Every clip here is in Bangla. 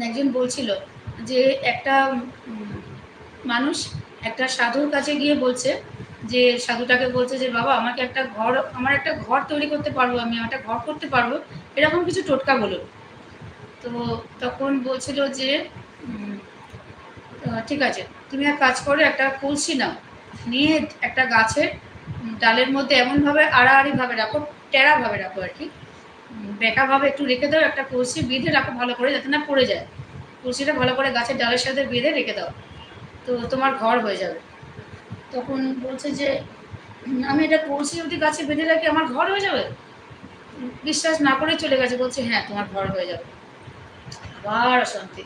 একজন বলছিল যে একটা মানুষ একটা সাধুর কাছে গিয়ে বলছে যে সাধুটাকে বলছে যে বাবা আমাকে আমার একটা ঘর তৈরি করতে পারবো, আমি একটা ঘর করতে পারবো, এরকম কিছু টোটকা বলুন। তো তখন বলছিল যে ঠিক আছে, তুমি এক কাজ করো, একটা কলসি নাও, নিয়ে একটা গাছের ডালের মধ্যে এমনভাবে আড়াআড়িভাবে রাখো, টেরাভাবে রাখো আর কি, বেঁকাভাবে একটু রেখে দাও, একটা কলসি বেঁধে রাখো ভালো করে যাতে না পড়ে যায়, কলসিটা ভালো করে গাছের ডালের সাথে বেঁধে রেখে দাও, তো তোমার ঘর হয়ে যাবে। তখন বলছে যে আমি এটা কলসি যদি গাছে বেঁধে রাখি আমার ঘর হয়ে যাবে? বিশ্বাস না করে চলে গেছে, বলছে হ্যাঁ তোমার ঘর হয়ে যাবে। আবার অশান্তি।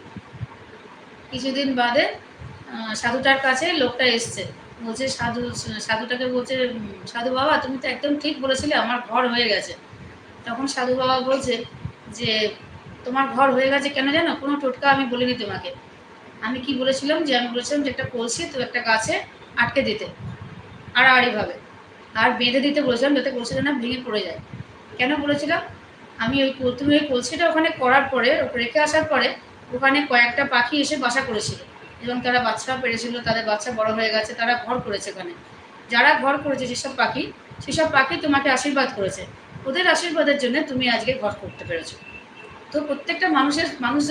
কিছুদিন বাদে সাধুটার কাছে লোকটা এসছে, বলছে সাধুটাকে বলছে সাধু বাবা তুমি তো একদম ঠিক বলেছিলে, আমার ঘর হয়ে গেছে। তখন সাধু বাবা বলছে যে তোমার ঘর হয়ে গেছে কেন জানো? কোনো টোটকা আমি বলিনি তোমাকে। আমি কি বলেছিলাম যে আমি বলেছিলাম যে একটা কলসি তো একটা গাছে আটকে দিতে আড়াআড়িভাবে, আর বেঁধে দিতে বলেছিলাম যাতে কলসিটা না ভেঙে পড়ে যায়। কেন বলেছিলাম? আমি তুমি ওই কলসিটা ওখানে করার পরে রেখে আসার পরে ওখানে কয়েকটা পাখি এসে বাসা করেছিল এবং তারা বাচ্চা পেড়েছিল, তাদের বাচ্চা বড় হয়ে গেছে, তারা ঘর করেছে ওখানে। যারা ঘর করেছে সেসব পাখি তোমাকে আশীর্বাদ করেছে, ওদের আশীর্বাদের জন্য তুমি আজকে ঘর করতে পেরেছো। তো প্রত্যেকটা মানুষ